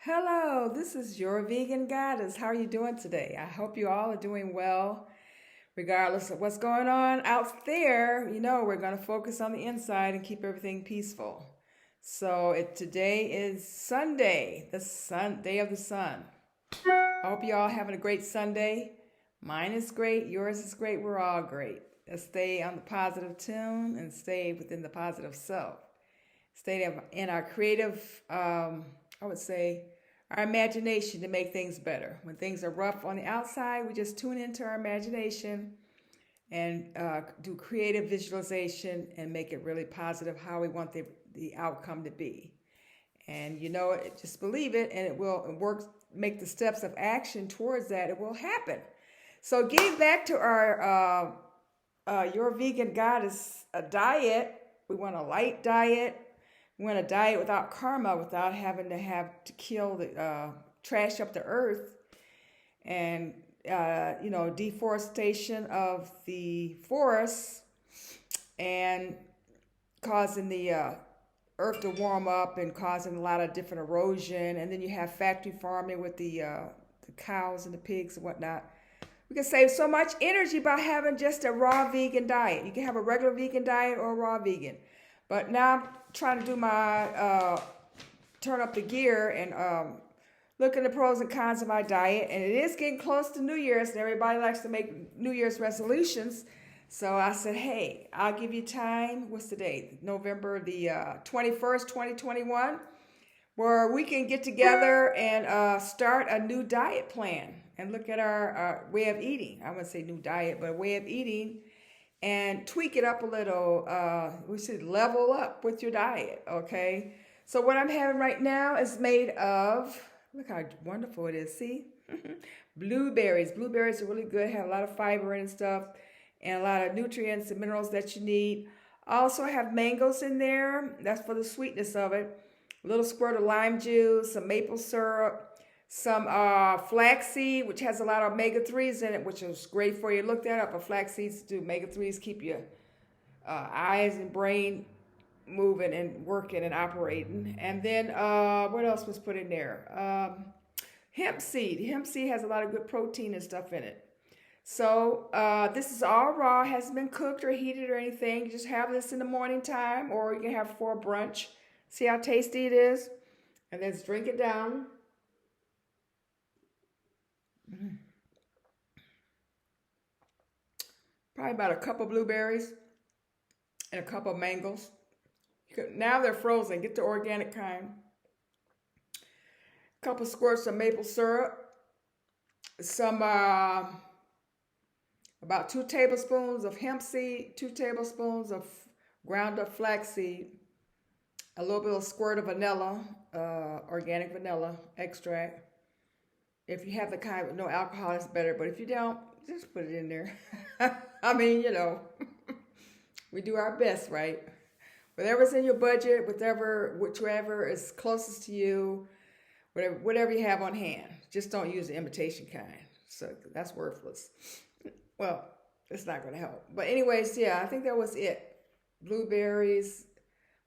Hello, this is your vegan goddess. How are you doing today? I hope you all are doing well, regardless of what's going on out there. We're going to focus on the inside and keep everything peaceful. Today is Sunday, day of the sun. I hope you all having a great Sunday. Mine is great. Yours is great. We're all great. Let's stay on the positive tune and stay within the positive self. Stay in our creative, I would say, our imagination to make things better. When things are rough on the outside, we just tune into our imagination and do creative visualization and make it really positive how we want the outcome to be. And just believe it and it will work, make the steps of action towards that. It will happen. So getting back to our Your Vegan Goddess diet, we want a light diet. We want a diet without karma, without having to kill trash up the earth, and deforestation of the forests, and causing the earth to warm up and causing a lot of different erosion. And then you have factory farming with the cows and the pigs and whatnot. We can save so much energy by having just a raw vegan diet. You can have a regular vegan diet or a raw vegan. But now I'm trying to do my, turn up the gear and look at the pros and cons of my diet. And it is getting close to New Year's, and everybody likes to make New Year's resolutions. So I said, hey, I'll give you time. What's the date? November the 21st, 2021, where we can get together and start a new diet plan and look at our way of eating. I wouldn't say new diet, but a way of eating, and tweak it up a little. We should level up with your diet, okay? So what I'm having right now is made of, look how wonderful it is, see? Blueberries. Blueberries are really good, have a lot of fiber and stuff, and a lot of nutrients and minerals that you need. I also have mangoes in there. That's for the sweetness of it. A little squirt of lime juice, some maple syrup, some flaxseed, which has a lot of omega-3s in it, which is great for you. Look that up. Flax seeds do omega-3s, keep your eyes and brain moving and working and operating. And then what else was put in there? Hemp seed. Hemp seed has a lot of good protein and stuff in it. So this is all raw, hasn't been cooked or heated or anything. You just have this in the morning time, or you can have it for brunch. See how tasty it is? And then drink it down. Probably about a cup of blueberries and a cup of mangoes. Now they're frozen. Get the organic kind. A couple squirts of maple syrup. Some about 2 tablespoons of hemp seed, 2 tablespoons of ground up flaxseed, a little bit of squirt of vanilla, organic vanilla extract. If you have the kind with no alcohol, it's better. But if you don't, just put it in there. I mean, we do our best, right? Whatever's in your budget, whichever is closest to you, whatever you have on hand. Just don't use the imitation kind. So that's worthless. Well, it's not going to help. But anyways, yeah, I think that was it. Blueberries,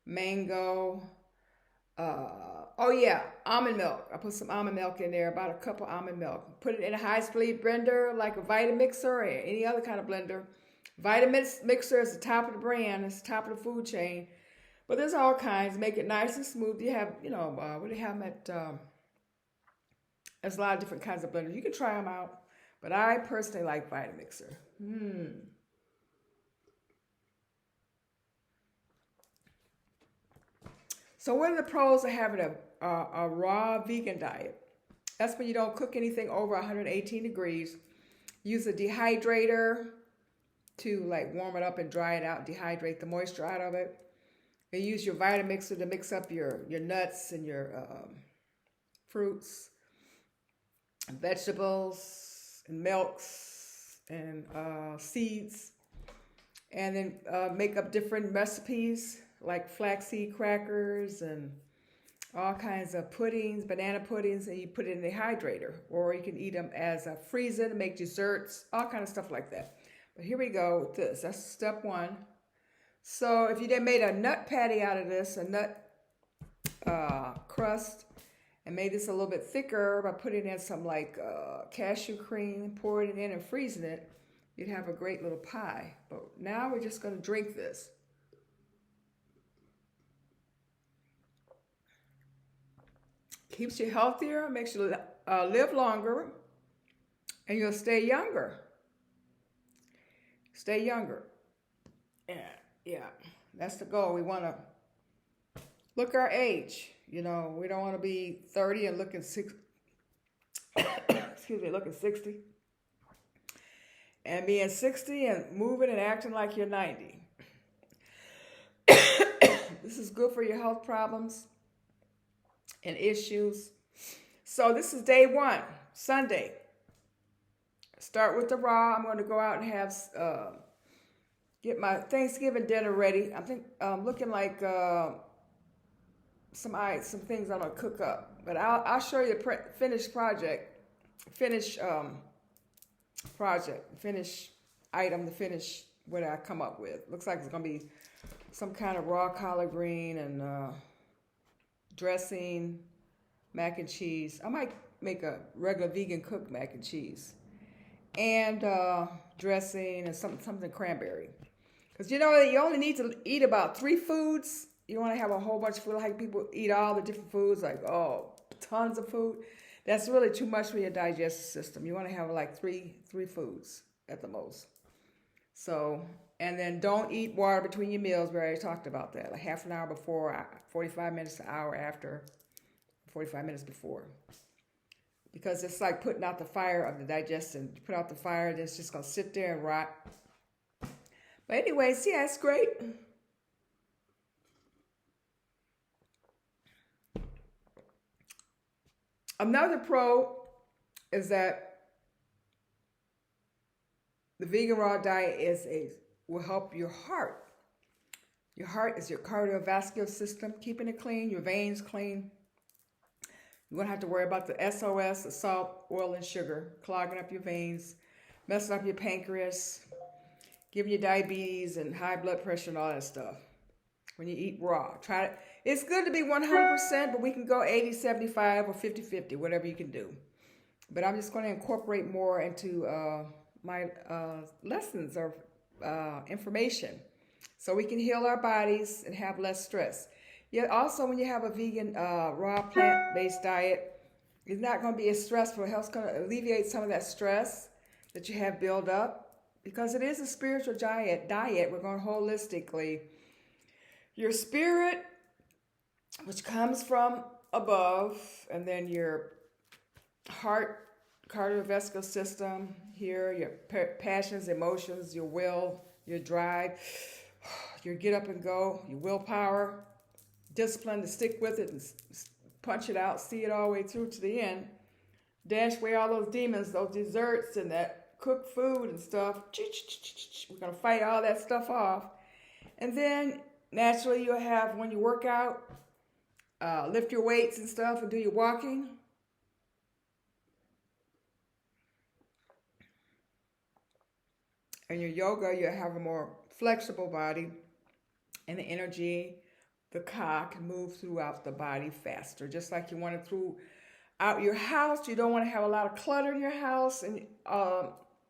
mango, almond milk. I put some almond milk in there, about a cup of almond milk. Put it in a high-speed blender, like a Vitamixer or any other kind of blender. Vitamixer is the top of the brand. It's the top of the food chain. But there's all kinds. Make it nice and smooth. You have, what do you have them at? There's a lot of different kinds of blenders. You can try them out. But I personally like Vitamixer. So what are the pros of having a raw vegan diet? That's when you don't cook anything over 118 degrees. Use a dehydrator to warm it up and dry it out, dehydrate the moisture out of it. And use your Vitamixer to mix up your nuts and your fruits, and vegetables, and milks, and seeds. And then make up different recipes, like flaxseed crackers and all kinds of puddings, banana puddings, and you put it in the dehydrator. Or you can eat them as a freezer to make desserts, all kind of stuff like that. But here we go with this. That's step one. So if you then made a nut patty out of this, a nut crust, and made this a little bit thicker by putting in some like cashew cream, pouring it in and freezing it. You'd have a great little pie. But now we're just going to drink this. Keeps you healthier, makes you live longer, and you'll stay younger. Stay younger. Yeah, that's the goal. We want to look our age. You know, we don't want to be 30 and looking 60. Excuse me, looking 60. And being 60 and moving and acting like you're 90. This is good for your health problems and issues. So this is day 1, Sunday. Start with the raw. I'm going to go out and have get my Thanksgiving dinner ready. I think I'm looking like some things I'm gonna cook up. But I'll show you the finished item, the finish what I come up with. Looks like it's gonna be some kind of raw collard green and dressing, mac and cheese. I might make a regular vegan cooked mac and cheese, and dressing and something cranberry. Because you know you only need to eat about 3 foods. You don't want to have a whole bunch of food like people eat all the different foods, like tons of food. That's really too much for your digestive system. You want to have like three foods at the most. So, and then don't eat water between your meals. We already talked about that. Like half an hour before, 45 minutes to an hour after, 45 minutes before. Because it's like putting out the fire of the digestion. You put out the fire, then it's just going to sit there and rot. But anyways, yeah, it's great. Another pro is that the vegan raw diet will help your heart. Your heart is your cardiovascular system, keeping it clean, your veins clean. You won't have to worry about the SOS, the salt, oil, and sugar, clogging up your veins, messing up your pancreas, giving you diabetes and high blood pressure and all that stuff. When you eat raw, try it. It's good to be 100%, but we can go 80, 75, or 50, 50, whatever you can do. But I'm just going to incorporate more into my lessons or information so we can heal our bodies and have less stress. Yeah, also, when you have a vegan, raw, plant-based diet, it's not going to be as stressful. It's going to alleviate some of that stress that you have built up because it is a spiritual diet. We're going holistically. Your spirit, which comes from above, and then your heart, cardiovascular system here, your passions, emotions, your will, your drive, your get up and go, your willpower, discipline to stick with it and punch it out, see it all the way through to the end, dash away all those demons, those desserts and that cooked food and stuff. We're going to fight all that stuff off. And then naturally you'll have, when you work out, lift your weights and stuff and do your walking. And your yoga, you'll have a more flexible body, and the energy, the ka, can move throughout the body faster. Just like you want it throughout your house. You don't want to have a lot of clutter in your house and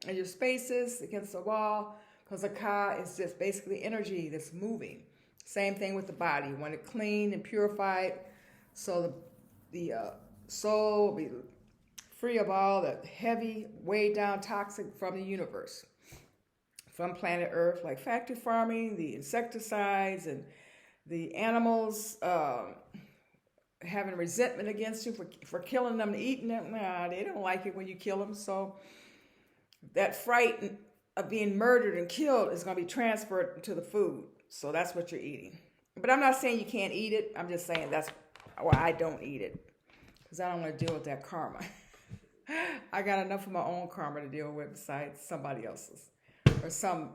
your spaces against the wall, because the ka is just basically energy that's moving. Same thing with the body. You want it clean and purified, so the soul will be free of all the heavy, weighed down toxic from the universe, from planet Earth, like factory farming, the insecticides, and the animals having resentment against you for killing them and eating them. Nah, they don't like it when you kill them. So that fright of being murdered and killed is going to be transferred to the food. So that's what you're eating. But I'm not saying you can't eat it. I'm just saying that's why I don't eat it, because I don't want to deal with that karma. I got enough of my own karma to deal with besides somebody else's or some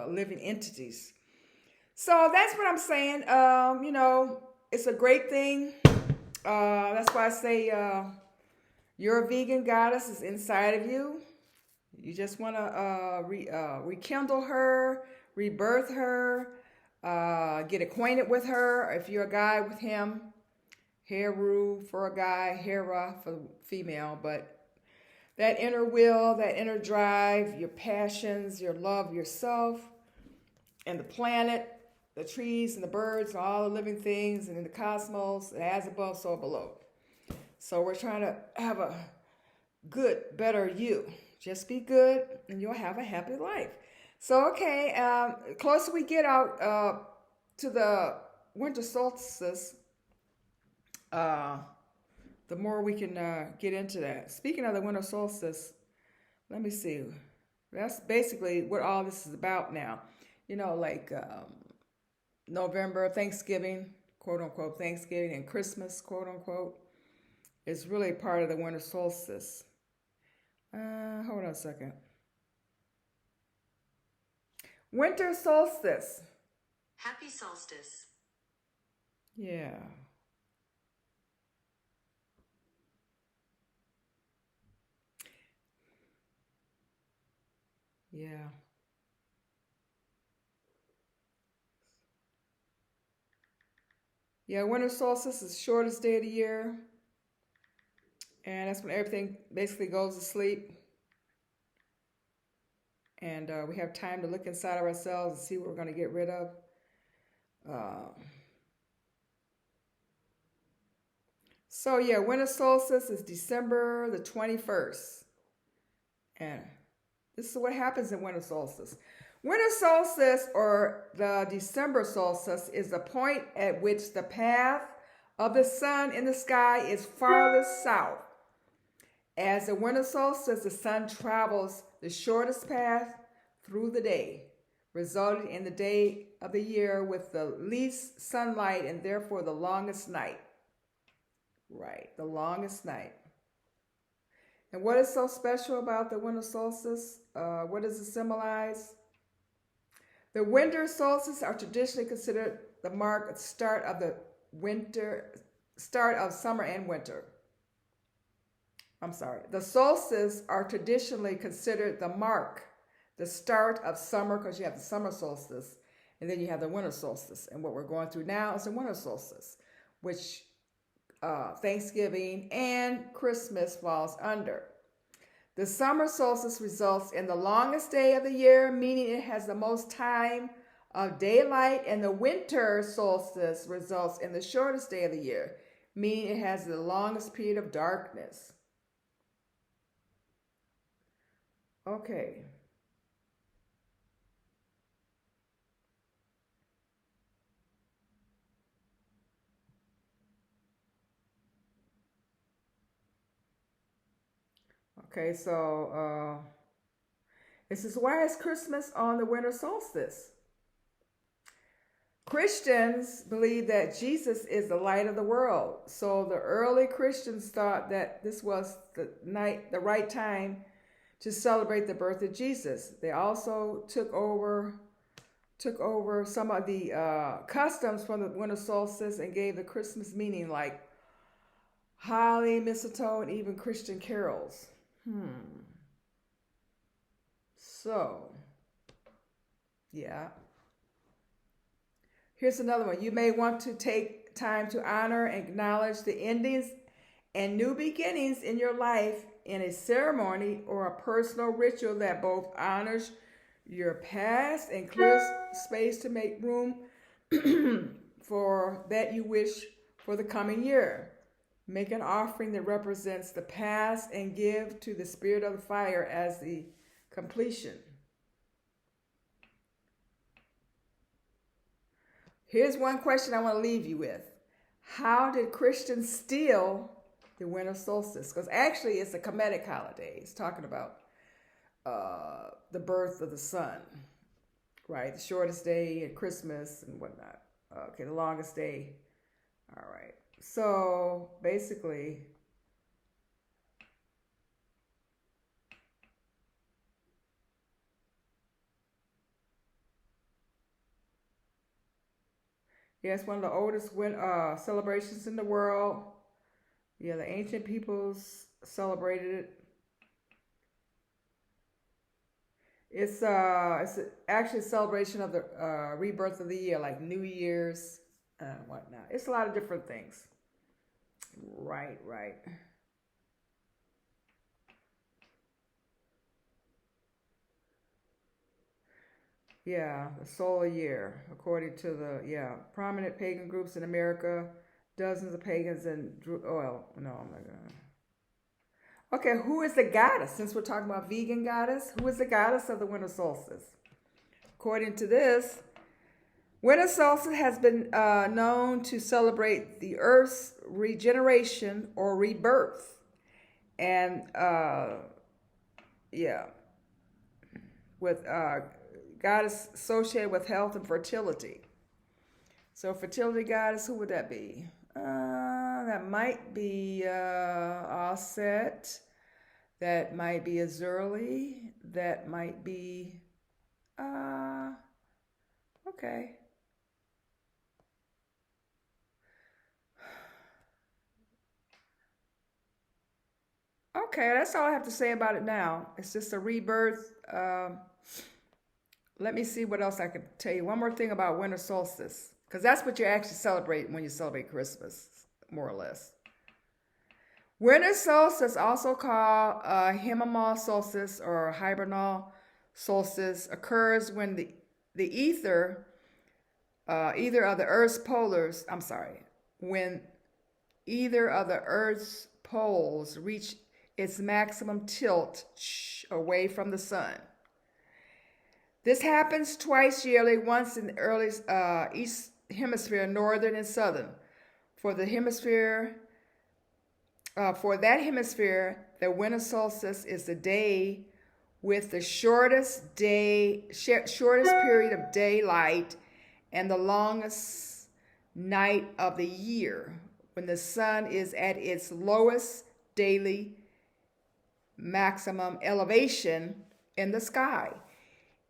living entities. So that's what I'm saying. It's a great thing. That's why I say your vegan goddess is inside of you. You just want to rekindle her, rebirth her, get acquainted with her. If you're a guy, with him, Heru for a guy, Hera for the female, but that inner will, that inner drive, your passions, your love, yourself, and the planet, the trees and the birds, and all the living things, and in the cosmos, and as above, so below. So we're trying to have a good, better you. Just be good, and you'll have a happy life. So, okay, the closer we get out to the winter solstice, the more we can get into that. Speaking of the winter solstice, let me see. That's basically what all this is about now. You know, like November, Thanksgiving, quote unquote, Thanksgiving, and Christmas, quote unquote, is really part of the winter solstice. Hold on a second. Winter solstice. Happy solstice. Yeah. Yeah. Yeah, winter solstice is the shortest day of the year. And that's when everything basically goes to sleep. And we have time to look inside of ourselves and see what we're going to get rid of. So yeah, winter solstice is December the 21st. And this is what happens in winter solstice. Winter solstice, or the December solstice, is the point at which the path of the sun in the sky is farthest south. As the winter solstice, the sun travels the shortest path through the day, resulting in the day of the year with the least sunlight and therefore the longest night. Right, the longest night. And what is so special about the winter solstice? What does it symbolize? The winter solstices are traditionally considered the mark of start of summer and winter. I'm sorry. The solstices are traditionally considered the start of summer, because you have the summer solstice and then you have the winter solstice. And what we're going through now is the winter solstice, which Thanksgiving and Christmas falls under. The summer solstice results in the longest day of the year, meaning it has the most time of daylight, and the winter solstice results in the shortest day of the year, meaning it has the longest period of darkness. Okay. Okay, so this is why is Christmas on the winter solstice? Christians believe that Jesus is the light of the world. So the early Christians thought that this was the right time to celebrate the birth of Jesus. They also took over some of the customs from the winter solstice and gave the Christmas meaning, like holly, mistletoe, and even Christian carols. So, yeah. Here's another one. You may want to take time to honor and acknowledge the endings and new beginnings in your life in a ceremony or a personal ritual that both honors your past and clears space to make room for that you wish for the coming year. Make an offering that represents the past and give to the spirit of the fire as the completion. Here's one question I want to leave you with. How did Christians steal the winter solstice? Because actually it's a Kemetic holiday. It's talking about the birth of the sun, right? The shortest day at Christmas and whatnot. Okay, the longest day. All right. So basically, yeah, it's one of the oldest celebrations in the world. Yeah, the ancient peoples celebrated it. It's actually a celebration of the rebirth of the year, like New Year's and whatnot. It's a lot of different things. Right, right. Yeah, the solar year, according to the, yeah, prominent pagan groups in America, dozens of pagans and, oh, well, no, I'm not gonna. Okay, who is the goddess? Since we're talking about vegan goddess, who is the goddess of the winter solstice? According to this, winter solstice has been known to celebrate the Earth's regeneration or rebirth, and yeah, with goddess associated with health and fertility. So, fertility goddess, who would that be? That might be Offset. That might be Azurli. That might be. Uh, okay. Okay, that's all I have to say about it now. It's just a rebirth. Let me see what else I could tell you. One more thing about winter solstice, because that's what you actually celebrate when you celebrate Christmas, more or less. Winter solstice, also called Himama solstice or hibernal solstice, occurs when the either of the Earth's polars, I'm sorry, when either of the Earth's poles reach its maximum tilt away from the sun. This happens twice yearly, once in the early east hemisphere, northern and southern. For that hemisphere, the winter solstice is the day with the shortest period of daylight and the longest night of the year, when the sun is at its lowest daily maximum elevation in the sky.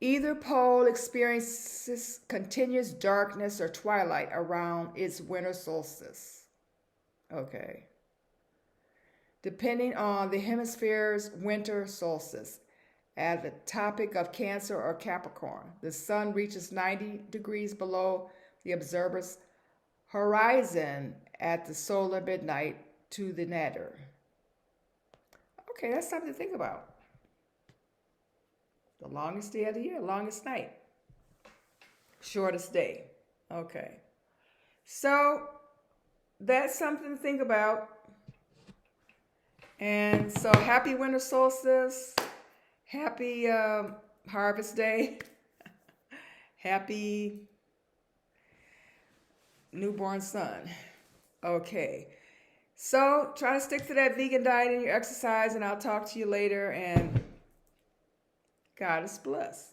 Either pole experiences continuous darkness or twilight around its winter solstice. Okay. Depending on the hemisphere's winter solstice, at the topic of Cancer or Capricorn, the sun reaches 90 degrees below the observer's horizon at the solar midnight to the nadir. Okay, that's something to think about. The longest day of the year, longest night, shortest day. Okay. So that's something to think about. And so happy winter solstice. Happy harvest day. Happy newborn son. Okay. So try to stick to that vegan diet and your exercise, and I'll talk to you later. And God is blessed.